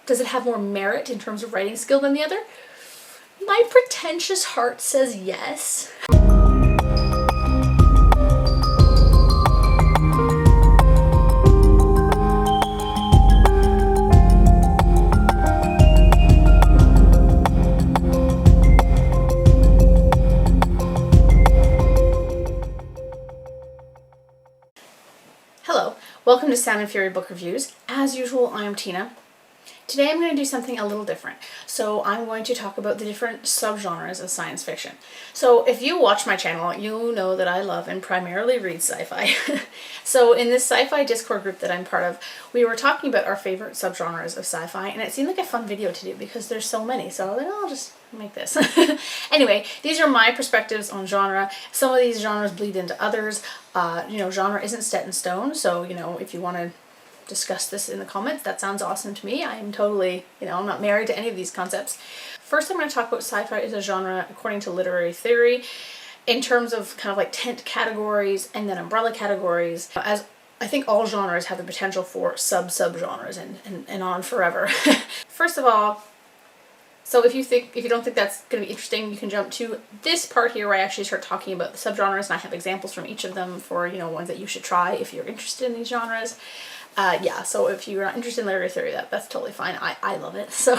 Does it have more merit in terms of writing skill than the other? My pretentious heart says yes. Hello, welcome to Sound and Fury Book Reviews. As usual, I am Tina. Today I'm going to do something a little different. So I'm going to talk about the different subgenres of science fiction. So if you watch my channel, you know that I love and primarily read sci-fi. So in this sci-fi Discord group that I'm part of, we were talking about our favorite subgenres of sci-fi, and it seemed like a fun video to do because there's so many. So I was like, oh, I'll just make this. Anyway, these are my perspectives on genre. Some of these genres bleed into others. Genre isn't set in stone, so if you want to discuss this in the comments, that sounds awesome to me. I am totally, I'm not married to any of these concepts. First, I'm going to talk about sci-fi as a genre according to literary theory in terms of kind of like tent categories and then umbrella categories, as I think all genres have the potential for sub-genres and on forever. First of all, so if you don't think that's going to be interesting, you can jump to this part here where I actually start talking about the subgenres, and I have examples from each of them for, ones that you should try if you're interested in these genres. So if you're not interested in literary theory, that's totally fine. I love it. So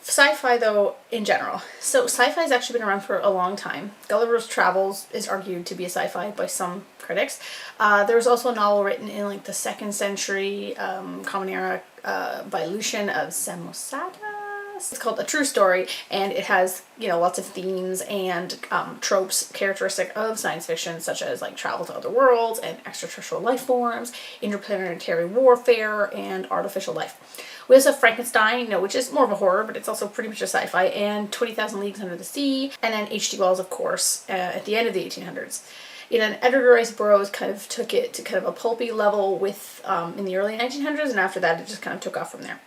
sci-fi though in general. So sci-fi has actually been around for a long time. Gulliver's Travels is argued to be a sci-fi by some critics. There was also a novel written in like the 2nd century Common Era by Lucian of Samosata. It's called A True Story, and it has, lots of themes and tropes characteristic of science fiction, such as like travel to other worlds and extraterrestrial life forms, interplanetary warfare, and artificial life. We also have Frankenstein, which is more of a horror, but it's also pretty much a sci-fi, and 20,000 Leagues Under the Sea, and then H.G. Wells, of course, at the end of the 1800s. And Edgar Rice Burroughs kind of took it to kind of a pulpy level with in the early 1900s, and after that it just kind of took off from there.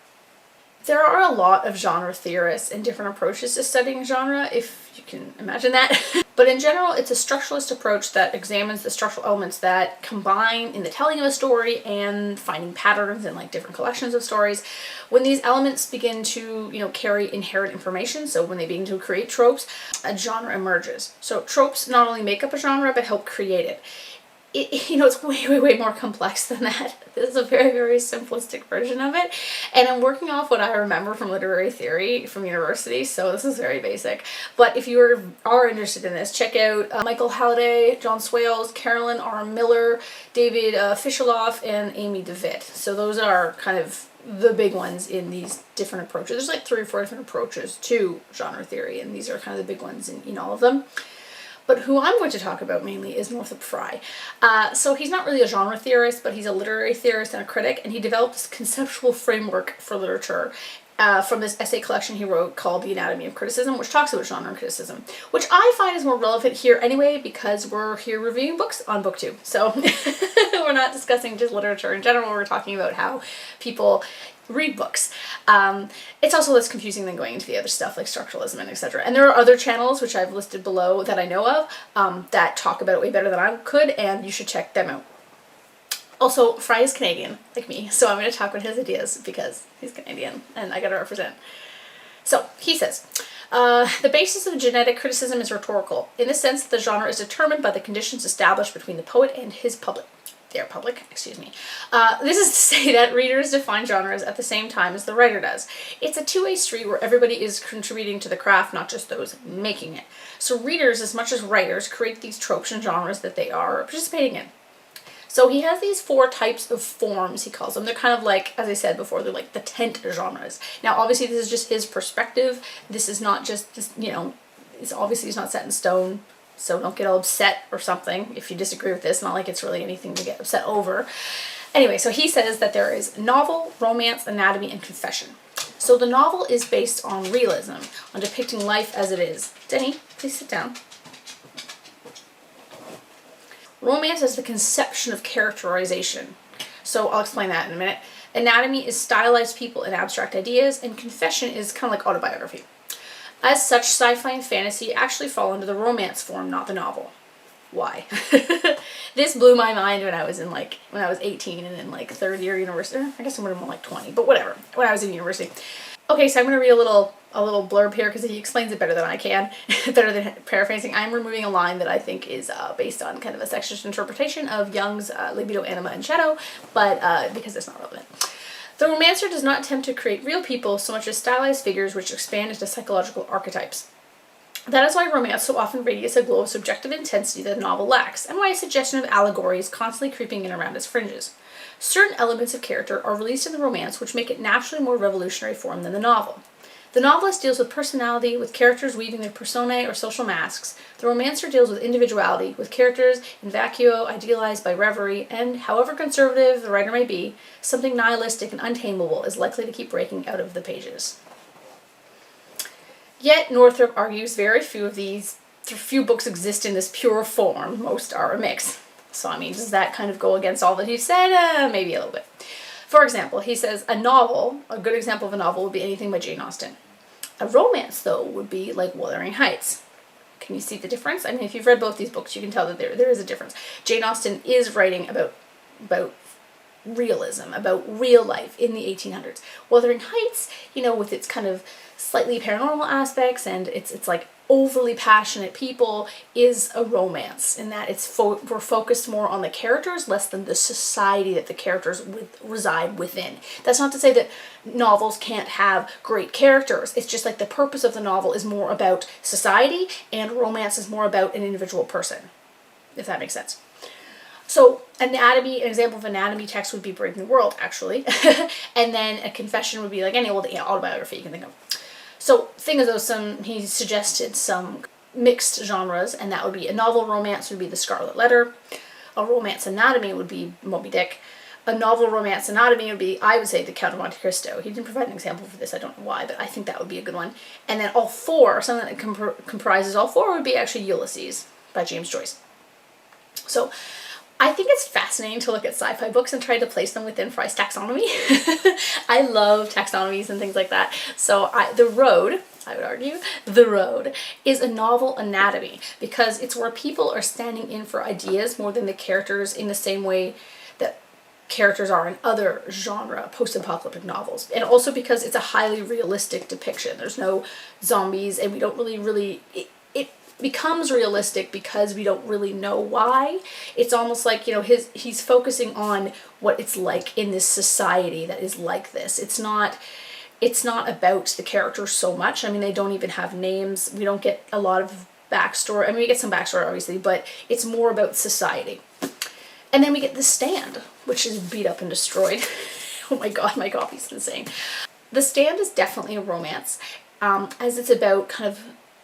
There are a lot of genre theorists and different approaches to studying genre, if you can imagine that. But in general, it's a structuralist approach that examines the structural elements that combine in the telling of a story and finding patterns in like different collections of stories. When these elements begin to, carry inherent information, so when they begin to create tropes, a genre emerges. So tropes not only make up a genre, but help create it. It's way more complex than that. This is a very, very simplistic version of it. And I'm working off what I remember from literary theory from university, so this is very basic. But if you are interested in this, check out Michael Halliday, John Swales, Carolyn R. Miller, David Fisheloff, and Amy DeVitt. So those are kind of the big ones in these different approaches. There's like 3 or 4 different approaches to genre theory, and these are kind of the big ones in all of them. But who I'm going to talk about mainly is Northrup Frye. So he's not really a genre theorist, but he's a literary theorist and a critic, and he developed this conceptual framework for literature from this essay collection he wrote called The Anatomy of Criticism, which talks about genre and criticism, which I find is more relevant here anyway because we're here reviewing books on BookTube. So we're not discussing just literature in general, we're talking about how people read books. It's also less confusing than going into the other stuff like structuralism and etc. And there are other channels which I've listed below that I know of that talk about it way better than I could, and you should check them out. Also, Frye is Canadian, like me, so I'm going to talk about his ideas because he's Canadian and I gotta represent. So, he says, the basis of genetic criticism is rhetorical, in the sense that the genre is determined by the conditions established between the poet and his public. Their public, excuse me. This is to say that readers define genres at the same time as the writer does. It's a two-way street where everybody is contributing to the craft, not just those making it. So readers, as much as writers, create these tropes and genres that they are participating in. So he has these 4 types of forms, he calls them. They're kind of like, as I said before, they're like the tent genres. Now, obviously, this is just his perspective. This is not just, it's not set in stone. So don't get all upset or something if you disagree with this. Not like it's really anything to get upset over. Anyway, so he says that there is novel, romance, anatomy, and confession. So the novel is based on realism, on depicting life as it is. Denny, please sit down. Romance is the conception of characterization. So I'll explain that in a minute. Anatomy is stylized people and abstract ideas, and confession is kind of like autobiography. As such, sci-fi and fantasy actually fall into the romance form, not the novel. why? This blew my mind when I was 18 and in like third year university. I guess I would have been like 20, but whatever. When I was in university. Okay, so I'm going to read a little blurb here because he explains it better than I can, better than paraphrasing. I'm removing a line that I think is based on kind of a sexist interpretation of Jung's libido, anima, and shadow, but because it's not relevant. The romancer does not attempt to create real people so much as stylized figures which expand into psychological archetypes. That is why romance so often radiates a glow of subjective intensity that the novel lacks, and why a suggestion of allegory is constantly creeping in around its fringes. Certain elements of character are released in the romance which make it naturally more revolutionary form than the novel. The novelist deals with personality, with characters weaving their personae or social masks. The romancer deals with individuality, with characters in vacuo, idealized by reverie, and, however conservative the writer may be, something nihilistic and untamable is likely to keep breaking out of the pages. Yet, Northrup argues very few books exist in this pure form. Most are a mix. So, I mean, does that kind of go against all that he said? Maybe a little bit. For example, he says a good example of a novel would be anything by Jane Austen. A romance, though, would be like Wuthering Heights. Can you see the difference? I mean, if you've read both these books, you can tell that there is a difference. Jane Austen is writing about realism, about real life in the 1800s. Wuthering Heights, with its kind of slightly paranormal aspects and it's like overly passionate people, is a romance in that we're focused more on the characters less than the society that the characters reside within. That's not to say that novels can't have great characters. It's just like the purpose of the novel is more about society and romance is more about an individual person, if that makes sense. So an example of anatomy text would be Brave New World, actually. And then a confession would be like any autobiography you can think of. So thing is though, he suggested some mixed genres, and that would be a novel romance would be The Scarlet Letter, a romance anatomy would be Moby Dick, a novel romance anatomy would be, I would say, The Count of Monte Cristo. He didn't provide an example for this, I don't know why, but I think that would be a good one. And then all four, something that comprises all four would be actually Ulysses by James Joyce. So I think it's fascinating to look at sci-fi books and try to place them within Frye's taxonomy. I love taxonomies and things like that. So The Road, I would argue, The Road is a novel anatomy because it's where people are standing in for ideas more than the characters in the same way that characters are in other genre post-apocalyptic novels. And also because it's a highly realistic depiction. There's no zombies and we don't really it becomes realistic because we don't really know why. It's almost like, he's focusing on what it's like in this society that is like this. It's not about the characters so much. I mean, they don't even have names. We don't get a lot of backstory. I mean, we get some backstory, obviously, but it's more about society. And then we get The Stand, which is beat up and destroyed. Oh my god, my copy's insane. The Stand is definitely a romance, as it's about kind of,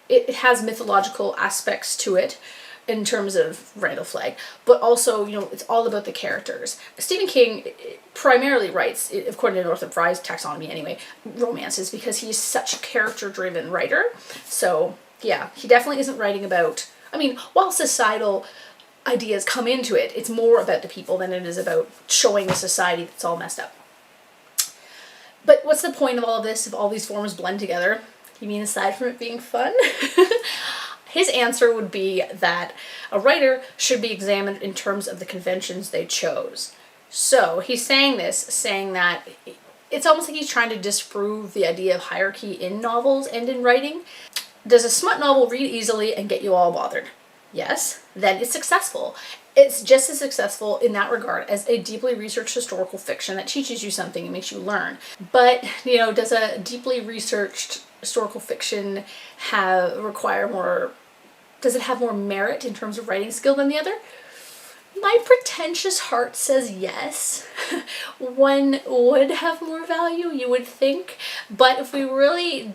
it has mythological aspects to it in terms of Randall Flagg, but also, it's all about the characters. Stephen King primarily writes, according to Northrup Frye's taxonomy anyway, romances because he's such a character-driven writer. So, yeah, he definitely isn't writing about, while societal ideas come into it, it's more about the people than it is about showing a society that's all messed up. But what's the point of all of this if all these forms blend together? You mean aside from it being fun? His answer would be that a writer should be examined in terms of the conventions they chose. So he's saying that it's almost like he's trying to disprove the idea of hierarchy in novels and in writing. Does a smut novel read easily and get you all bothered? Yes, then it's successful. It's just as successful in that regard as a deeply researched historical fiction that teaches you something and makes you learn. But, does a deeply researched historical fiction does it have more merit in terms of writing skill than the other? My pretentious heart says yes. One would have more value, you would think. But if we really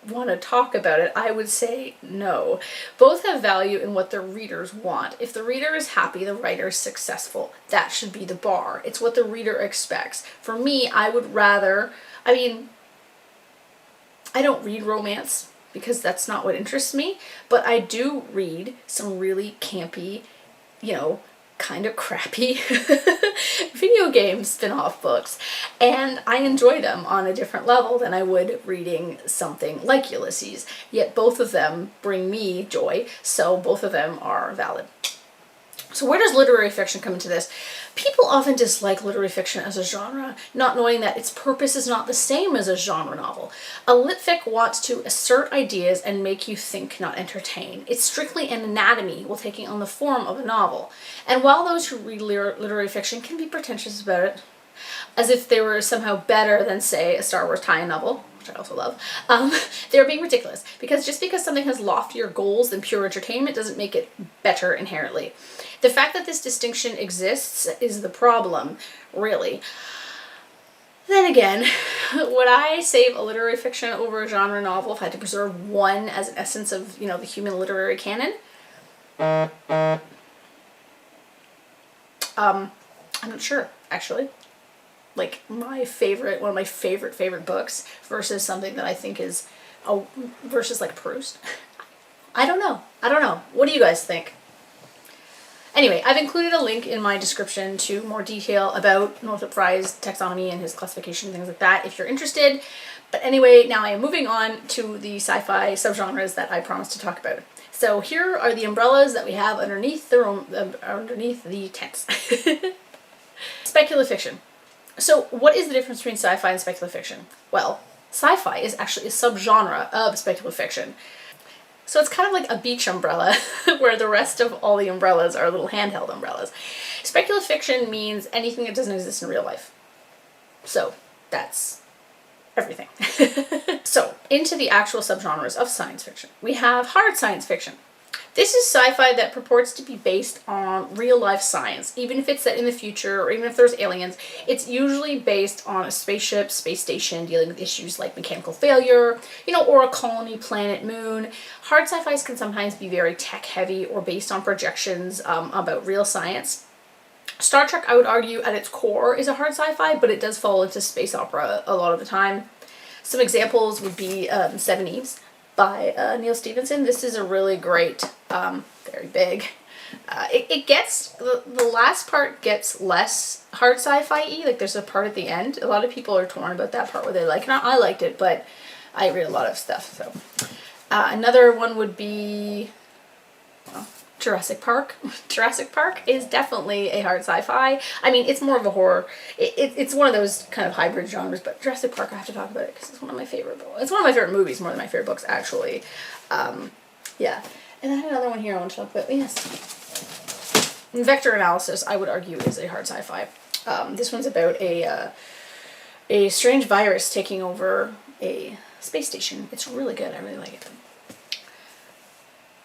want to talk about it, I would say no. Both have value in what the readers want. If the reader is happy, the writer is successful. That should be the bar. It's what the reader expects. For me, I would rather, I don't read romance because that's not what interests me, but I do read some really campy, kind of crappy video game spin-off books, and I enjoy them on a different level than I would reading something like Ulysses, yet both of them bring me joy, so both of them are valid. So where does literary fiction come into this? People often dislike literary fiction as a genre, not knowing that its purpose is not the same as a genre novel. A litfic wants to assert ideas and make you think, not entertain. It's strictly an anatomy while taking on the form of a novel. And while those who read literary fiction can be pretentious about it, as if they were somehow better than, say, a Star Wars tie-in novel, which I also love, they're being ridiculous. Because just because something has loftier goals than pure entertainment doesn't make it better inherently. The fact that this distinction exists is the problem, really. Then again, would I save a literary fiction over a genre novel if I had to preserve one as an essence of, the human literary canon? I'm not sure, actually. Like, one of my favorite books versus something that I think is, versus like Proust. I don't know. What do you guys think? Anyway, I've included a link in my description to more detail about Northrup Frye's taxonomy and his classification and things like that if you're interested. But anyway, now I am moving on to the sci-fi subgenres that I promised to talk about. So here are the umbrellas that we have underneath the tents. Speculative fiction. So what is the difference between sci-fi and speculative fiction? Well, sci-fi is actually a subgenre of speculative fiction. So it's kind of like a beach umbrella where the rest of all the umbrellas are little handheld umbrellas. Speculative fiction means anything that doesn't exist in real life. So that's everything. So into the actual subgenres of science fiction. We have hard science fiction. This is sci-fi that purports to be based on real-life science. Even if it's set in the future, or even if there's aliens, it's usually based on a spaceship, space station, dealing with issues like mechanical failure, or a colony, planet, moon. Hard sci-fis can sometimes be very tech-heavy or based on projections about real science. Star Trek, I would argue, at its core is a hard sci-fi, but it does fall into space opera a lot of the time. Some examples would be Seven Eves by Neil Stephenson. This is a really great, very big. It gets, the last part gets less hard sci-fi-y, like there's a part at the end. A lot of people are torn about that part where they like it. I liked it, but I read a lot of stuff, so. Another one would be, Jurassic Park. Jurassic Park is definitely a hard sci-fi. I mean, it's more of a horror. It's one of those kind of hybrid genres, but Jurassic Park, I have to talk about it because it's one of my favorite books. It's one of my favorite movies more than my favorite books, actually. Yeah. And I had another one here I want to talk about. Yes. Vector analysis, I would argue, is a hard sci-fi. This one's about a strange virus taking over a space station. It's really good. I really like it.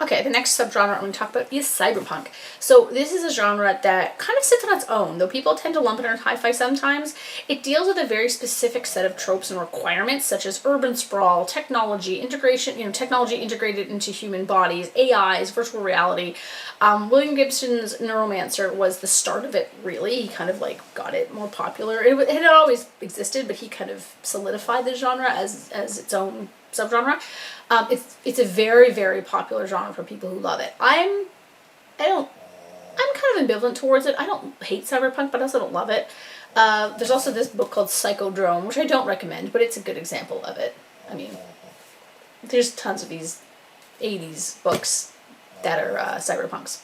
Okay, the next subgenre I'm going to talk about is cyberpunk. So this is a genre that kind of sits on its own, though people tend to lump it under sci-fi sometimes. It deals with a very specific set of tropes and requirements, such as urban sprawl, technology integration, technology integrated into human bodies, AIs, virtual reality. William Gibson's Neuromancer was the start of it, really. He kind of got it more popular. It had always existed, but he kind of solidified the genre as its own subgenre. It's a very, very popular genre for people who love it. I'm kind of ambivalent towards it. I don't hate cyberpunk, but I also don't love it. There's also this book called Psychodrome, which I don't recommend, but it's a good example of it. I mean, there's tons of these 80s books that are cyberpunks.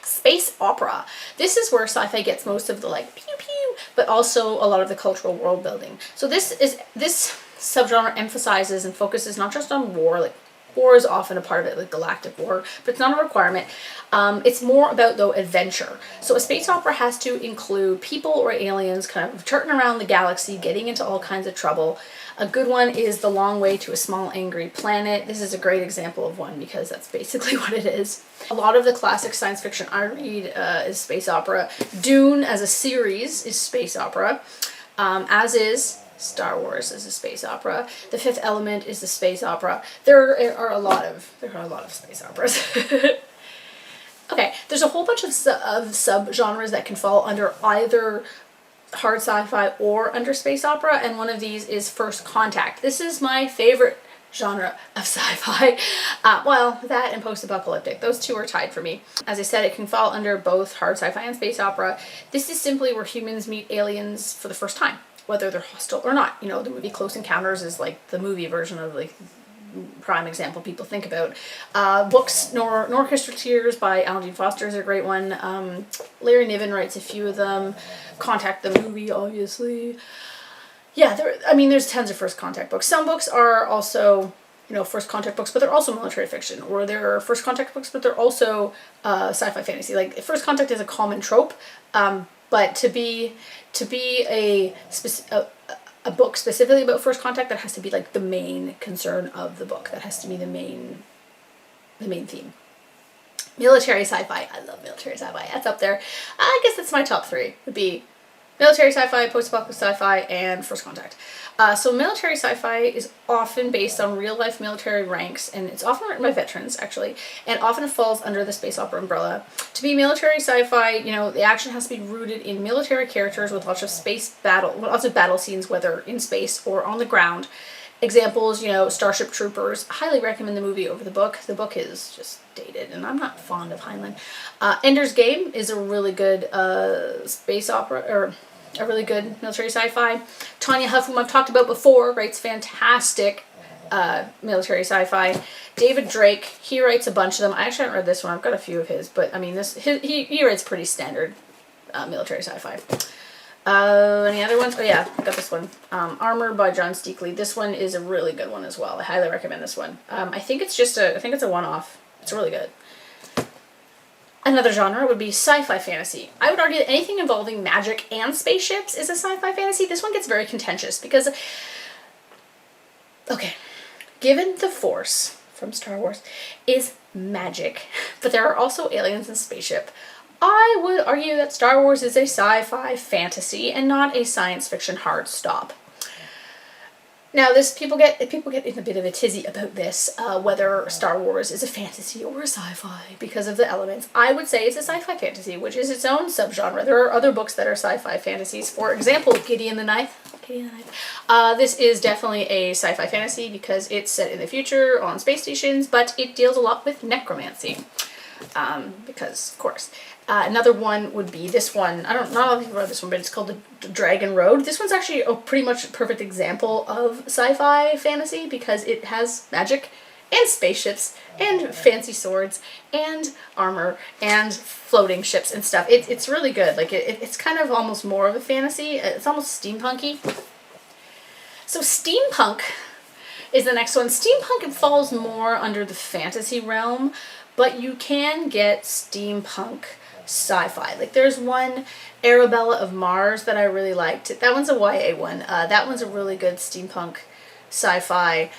Space opera. This is where sci-fi gets most of the pew pew, but also a lot of the cultural world building. So this subgenre emphasizes and focuses not just on war, war is often a part of it, like galactic war, but it's not a requirement. It's more about, though, adventure. So a space opera has to include people or aliens kind of charting around the galaxy, getting into all kinds of trouble. A good one is The Long Way to a Small Angry Planet. This is a great example of one because that's basically what it is. A lot of the classic science fiction I read is space opera. Dune as a series is space opera, as is Star Wars is a space opera. The Fifth Element is a space opera. There are a lot of space operas. Okay, there's a whole bunch of subgenres that can fall under either hard sci-fi or under space opera, and one of these is First Contact. This is my favorite genre of sci-fi. Well, that and post-apocalyptic. Those two are tied for me. As I said, it can fall under both hard sci-fi and space opera. This is simply where humans meet aliens for the first time, whether they're hostile or not. You know, the movie Close Encounters is like the movie version of like prime example people think about. Books, Orchestra Tears by Alan Dean Foster is a great one. Larry Niven writes a few of them. Contact the movie, obviously. Yeah, there's tons of first contact books. Some books are also, first contact books, but they're also military fiction. Or they're first contact books, but they're also sci-fi fantasy. Like, first contact is a common trope, but to be a book specifically about first contact, that has to be like the main concern of the book. That has to be the main theme. Military sci-fi. I love military sci-fi. That's up there. I guess that's my top three. Would be military sci-fi, post-apocalyptic sci-fi, and first contact. So military sci-fi is often based on real-life military ranks, and it's often written by veterans, actually, and often falls under the space opera umbrella. To be military sci-fi, the action has to be rooted in military characters with lots of battle scenes, whether in space or on the ground. Examples, Starship Troopers. Highly recommend the movie over the book. The book is just dated, and I'm not fond of Heinlein. Ender's Game is a really good space opera, or a really good military sci-fi. Tanya Huff, whom I've talked about before, writes fantastic military sci-fi. David Drake, he writes a bunch of them. I actually haven't read this one. I've got a few of his, but I mean, he writes pretty standard military sci-fi. Any other ones? Oh yeah, I got this one. Armor by John Steakley. This one is a really good one as well. I highly recommend this one. I think it's a one-off. It's really good. Another genre would be sci-fi fantasy. I would argue that anything involving magic and spaceships is a sci-fi fantasy. This one gets very contentious because, okay, given the Force from Star Wars is magic, but there are also aliens and spaceship, I would argue that Star Wars is a sci-fi fantasy and not a science fiction hard stop. Now, people get in a bit of a tizzy about this, whether Star Wars is a fantasy or a sci-fi because of the elements. I would say it's a sci-fi fantasy, which is its own subgenre. There are other books that are sci-fi fantasies. For example, Gideon the Ninth. This is definitely a sci-fi fantasy because it's set in the future on space stations, but it deals a lot with necromancy. Because, of course. Another one would be this one. Not a lot of people read this one, but it's called The Dragon Road. This one's actually a pretty much perfect example of sci-fi fantasy because it has magic and spaceships and fancy swords and armor and floating ships and stuff. It's really good. Like it's kind of almost more of a fantasy. It's almost steampunky. So steampunk is the next one. Steampunk falls more under the fantasy realm, but you can get steampunk sci-fi. Like there's one, Arabella of Mars, that I really liked. That one's a YA one. That one's a really good steampunk sci-fi.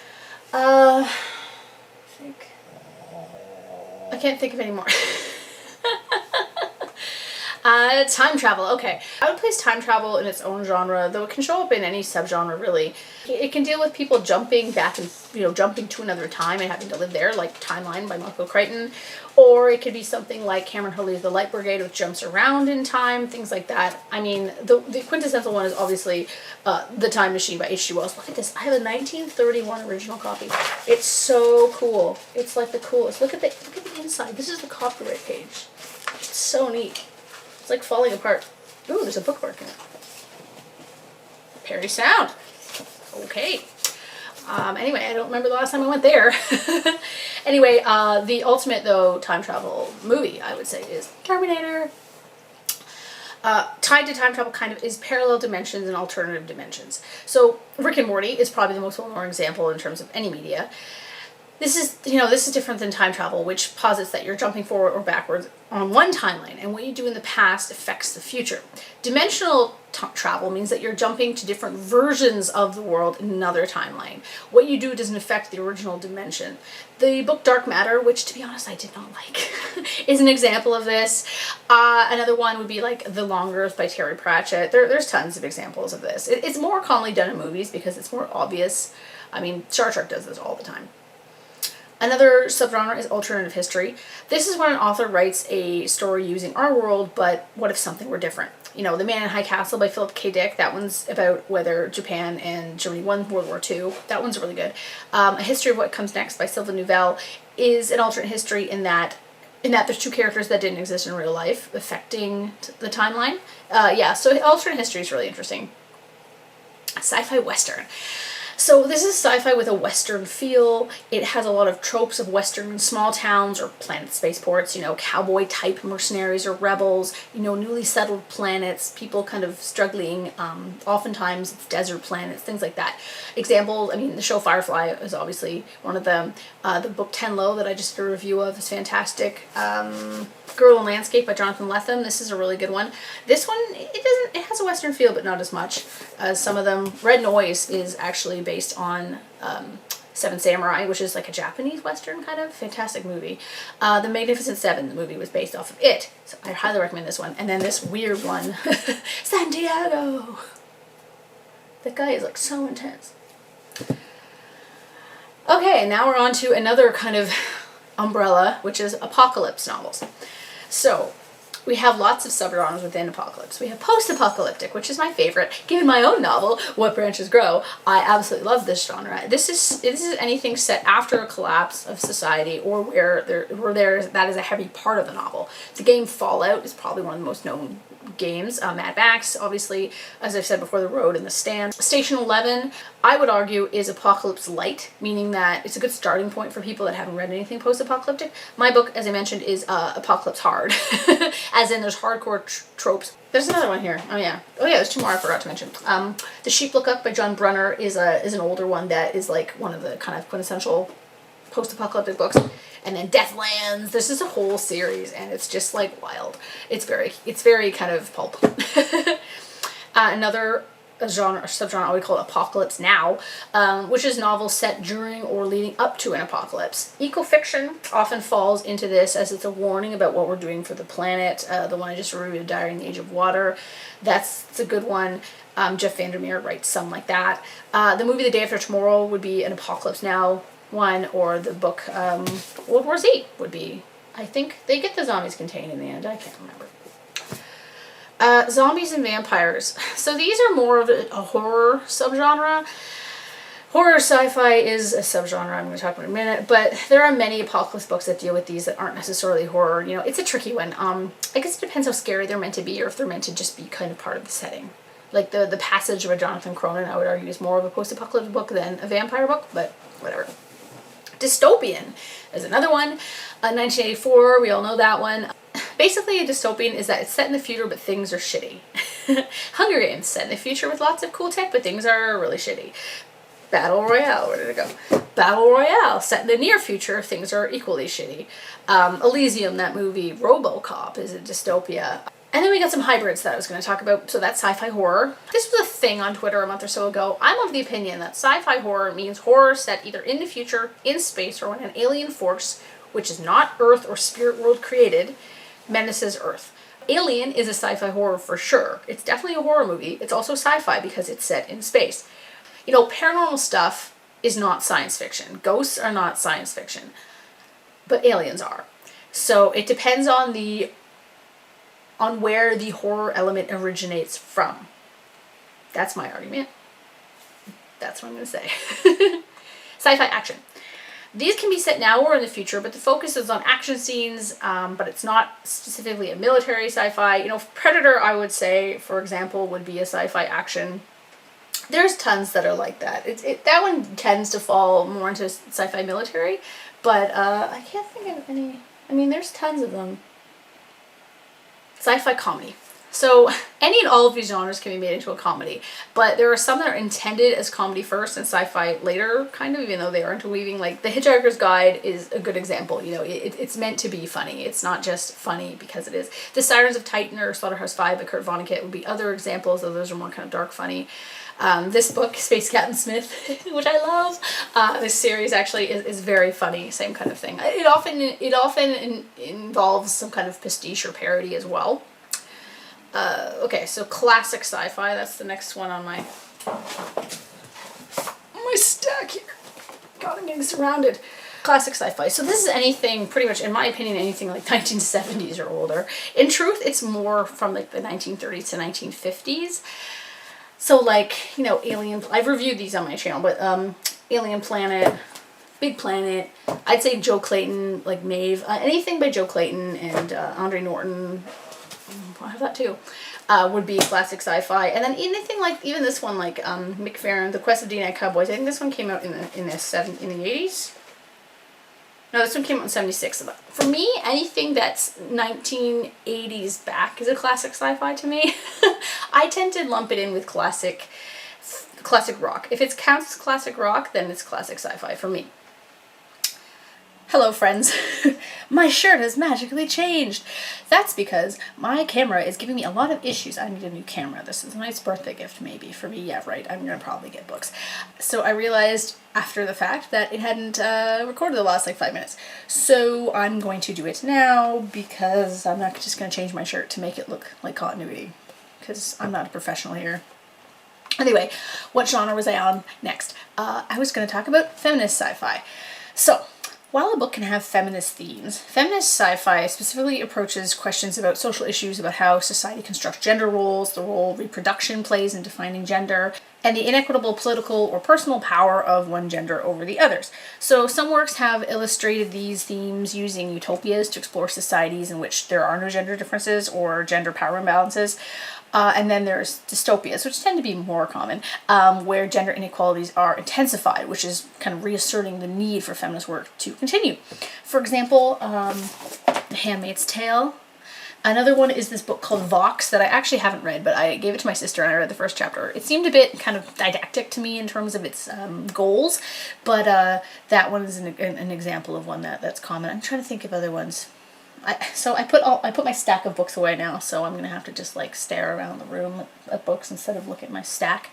I can't think of any more. Time travel. Okay. I would place time travel in its own genre, though it can show up in any subgenre, really. It can deal with people jumping back and, jumping to another time and having to live there, like Timeline by Marco Crichton. Or it could be something like Cameron Hurley's The Light Brigade, which jumps around in time, things like that. I mean, the quintessential one is obviously The Time Machine by H.G. Wells. Look at this. I have a 1931 original copy. It's so cool. It's like the coolest. Look at the inside. This is the copyright page. It's so neat. It's like falling apart. Ooh, there's a bookmark in it. Parry Sound. Okay. Anyway, I don't remember the last time I went there. Anyway, the ultimate, though, time travel movie, I would say, is Terminator. Tied to time travel kind of is parallel dimensions and alternative dimensions. So Rick and Morty is probably the most well-known example in terms of any media. This is different than time travel, which posits that you're jumping forward or backwards on one timeline, and what you do in the past affects the future. Dimensional travel means that you're jumping to different versions of the world in another timeline. What you do doesn't affect the original dimension. The book Dark Matter, which to be honest I did not like, is an example of this. Another one would be like The Long Earth by Terry Pratchett. There's tons of examples of this. It's more commonly done in movies because it's more obvious. I mean, Star Trek does this all the time. Another subgenre is alternative history. This is when an author writes a story using our world, but what if something were different? The Man in High Castle by Philip K. Dick. That one's about whether Japan and Germany won World War II. That one's really good. A History of What Comes Next by Sylvain Neuvel is an alternate history in that there's two characters that didn't exist in real life affecting the timeline. So alternate history is really interesting. Sci-fi Western. So this is sci-fi with a Western feel. It has a lot of tropes of Western small towns or planet spaceports, cowboy-type mercenaries or rebels, newly settled planets, people kind of struggling. Oftentimes it's desert planets, things like that. Examples, the show Firefly is obviously one of them. The book Tenlo that I just did a review of is fantastic. Girl in Landscape by Jonathan Lethem. This is a really good one. This one, it has a Western feel, but not as much as some of them. Red Noise is actually based on Seven Samurai, which is like a Japanese Western kind of fantastic movie. The Magnificent Seven, the movie was based off of it. So I highly recommend this one. And then this weird one, Santiago. That guy is like so intense. Okay, now we're on to another kind of umbrella, which is apocalypse novels. So, we have lots of subgenres within apocalypse. We have post-apocalyptic, which is my favorite. Given my own novel, What Branches Grow, I absolutely love this genre. This is anything set after a collapse of society or where that is a heavy part of the novel. The game Fallout is probably one of the most known games. Mad Max, obviously, as I've said before, The Road and The Stand. Station 11, I would argue, is apocalypse light, meaning that it's a good starting point for people that haven't read anything post-apocalyptic. My book, as I mentioned, is apocalypse hard, as in there's hardcore tropes. There's another one here. Oh yeah, there's two more I forgot to mention. The Sheep Look Up by John Brunner is an older one that is like one of the kind of quintessential post-apocalyptic books. And then Deathlands. This is a whole series, and it's just like wild. It's very kind of pulp. Another subgenre I would call Apocalypse Now, which is novels set during or leading up to an apocalypse. Eco-fiction often falls into this as it's a warning about what we're doing for the planet. The one I just reviewed, Diary in the Age of Water, that's a good one. Jeff Vandermeer writes some like that. The movie The Day After Tomorrow would be an Apocalypse Now one, or the book World War Z would be. I think they get the zombies contained in the end. I can't remember. Zombies and vampires. So these are more of a horror subgenre. Horror sci-fi is a subgenre I'm going to talk about in a minute, but there are many apocalypse books that deal with these that aren't necessarily horror. It's a tricky one. I guess it depends how scary they're meant to be, or if they're meant to just be kind of part of the setting. Like the Passage by Jonathan Cronin, I would argue, is more of a post-apocalyptic book than a vampire book, but whatever. Dystopian is another one. 1984, we all know that one. Basically, a dystopian is that it's set in the future, but things are shitty. Hunger Games, set in the future with lots of cool tech, but things are really shitty. Battle Royale, where did it go? Battle Royale, set in the near future, things are equally shitty. Elysium, that movie, RoboCop, is a dystopia. And then we got some hybrids that I was going to talk about. So that's sci-fi horror. This was a thing on Twitter a month or so ago. I'm of the opinion that sci-fi horror means horror set either in the future, in space, or when an alien force, which is not Earth or spirit world created, menaces Earth. Alien is a sci-fi horror for sure. It's definitely a horror movie. It's also sci-fi because it's set in space. Paranormal stuff is not science fiction. Ghosts are not science fiction. But aliens are. So it depends on where the horror element originates from. That's my argument. That's what I'm going to say. Sci-fi action. These can be set now or in the future, but the focus is on action scenes, but it's not specifically a military sci-fi. Predator, I would say, for example, would be a sci-fi action. There's tons that are like that. That one tends to fall more into sci-fi military, but I can't think of any. There's tons of them. Sci-fi comedy. So any and all of these genres can be made into a comedy, but there are some that are intended as comedy first and sci-fi later, kind of, even though they are interweaving. Like The Hitchhiker's Guide is a good example. It's meant to be funny. It's not just funny because it is. The Sirens of Titan or Slaughterhouse-Five by Kurt Vonnegut would be other examples, though those are more kind of dark funny. This book, Space Captain Smith, which I love, this series actually is very funny, same kind of thing. It often involves some kind of pastiche or parody as well. Okay, so classic sci-fi, that's the next one on my stack here. God, I'm getting surrounded. Classic sci-fi. So this is anything, pretty much, in my opinion, anything like 1970s or older. In truth, it's more from like the 1930s to 1950s. So like, you know, Alien, I've reviewed these on my channel, but Alien Planet, Big Planet, I'd say Joe Clayton, like Maeve, anything by Joe Clayton and Andre Norton, I have that too, would be classic sci-fi. And then anything like, even this one, like McFerrin, The Quest of D-Night Cowboys, I think this one came out in the 80s. No, this one came out in 76. For me, anything that's 1980s back is a classic sci-fi to me. I tend to lump it in with classic rock. If it counts as classic rock, then it's classic sci-fi for me. Hello friends, my shirt has magically changed. That's because my camera is giving me a lot of issues. I need a new camera. This is a nice birthday gift maybe for me. Yeah, right, I'm gonna probably get books. So I realized after the fact that it hadn't recorded the last like 5 minutes. So I'm going to do it now because I'm not just gonna change my shirt to make it look like continuity because I'm not a professional here. Anyway, what genre was I on next? I was gonna talk about feminist sci-fi. So, while a book can have feminist themes, feminist sci-fi specifically approaches questions about social issues, about how society constructs gender roles, the role reproduction plays in defining gender, and the inequitable political or personal power of one gender over the others. So some works have illustrated these themes using utopias to explore societies in which there are no gender differences or gender power imbalances. And then there's dystopias, which tend to be more common, where gender inequalities are intensified, which is kind of reasserting the need for feminist work to continue. For example, The Handmaid's Tale. Another one is this book called Vox that I actually haven't read, but I gave it to my sister and I read the first chapter. It seemed a bit kind of didactic to me in terms of its goals, but that one is an example of one that's common. I'm trying to think of other ones. I put my stack of books away now, so I'm gonna have to just like stare around the room at books instead of look at my stack.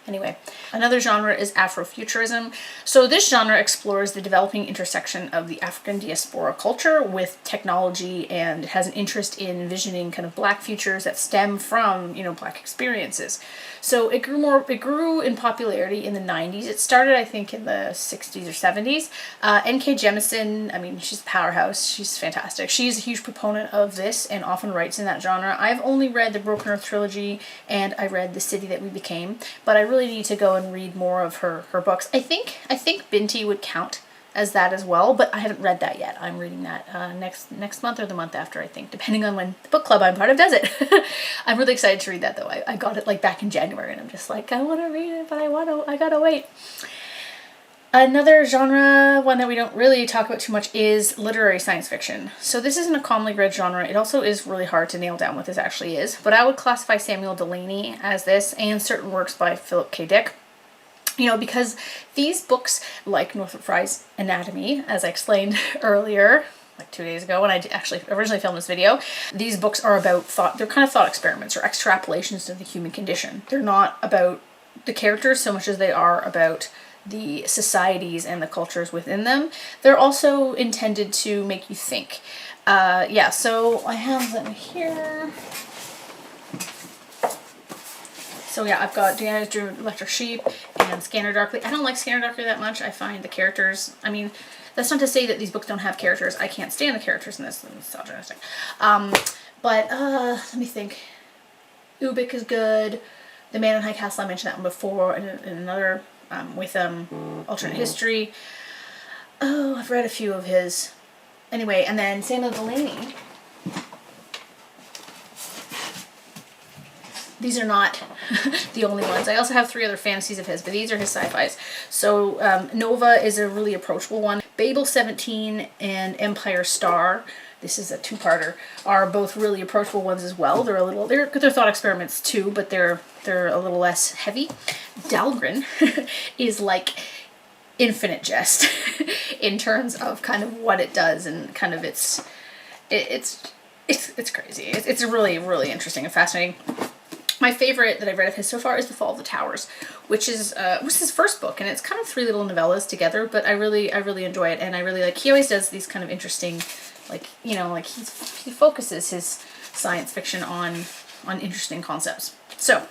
Anyway, another genre is Afrofuturism. So this genre explores the developing intersection of the African diaspora culture with technology, and it has an interest in envisioning kind of Black futures that stem from, you know, Black experiences. So it grew in popularity in the 90s. It started, I think, in the 60s or 70s. N.K. Jemisin, I mean, she's a powerhouse. She's fantastic. She's a huge proponent of this and often writes in that genre. I've only read the Broken Earth trilogy and I read The City That We Became, but I really need to go and read more of her books. I think Binti would count as that as well, but I haven't read that yet. I'm reading that next month or the month after, I think, depending on when the book club I'm part of does it. I'm really excited to read that though. I got it like back in January and I'm just like, I want to read it, but I gotta wait. Another genre, one that we don't really talk about too much, is literary science fiction. So this isn't a commonly read genre. It also is really hard to nail down what this actually is, but I would classify Samuel Delany as this and certain works by Philip K. Dick. You know, because these books, like Northrup Frye's Anatomy, as I explained earlier, like 2 days ago when I actually originally filmed this video, these books are about thought, they're kind of thought experiments or extrapolations of the human condition. They're not about the characters so much as they are about the societies and the cultures within them. They're also intended to make you think. Yeah, so I have them here. So yeah, I've got Diana's Drew Electric Sheep and Scanner Darkly. I don't like Scanner Darkly that much. I find the characters, I mean, that's not to say that these books don't have characters. I can't stand the characters in this. It's misogynistic. But let me think. Ubik is good. The Man in High Castle, I mentioned that one before, and another with alternate history. Oh, I've read a few of his. Anyway, and then Samuel Delany. These are not the only ones. I also have 3 other fantasies of his, but these are his sci-fis. So Nova is a really approachable one. Babel 17 and Empire Star, this is a 2-parter, are both really approachable ones as well. They're thought experiments too, but they're a little less heavy. Dahlgren is like infinite jest in terms of kind of what it does and kind of it's crazy. It's really, really interesting and fascinating. My favorite that I've read of his so far is The Fall of the Towers, which was his first book, and it's kind of 3 little novellas together, but I really enjoy it, and I really like, he always does these kind of interesting, like, you know, like he focuses his science fiction on interesting concepts. So,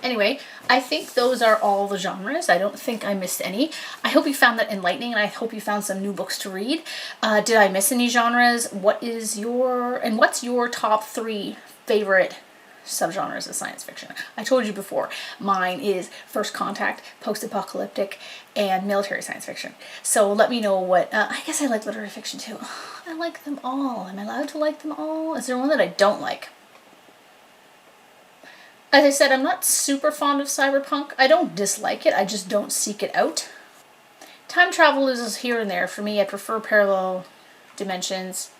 Anyway, I think those are all the genres. I don't think I missed any. I hope you found that enlightening, and I hope you found some new books to read. Did I miss any genres? What's your top 3 favorite subgenres of science fiction? I told you before, mine is first contact, post-apocalyptic, and military science fiction. So let me know what, I guess I like literary fiction too. I like them all. Am I allowed to like them all? Is there one that I don't like? As I said, I'm not super fond of cyberpunk. I don't dislike it, I just don't seek it out. Time travel is here and there. For me, I prefer parallel dimensions.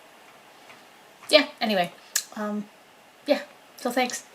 Yeah, anyway. Yeah, so thanks.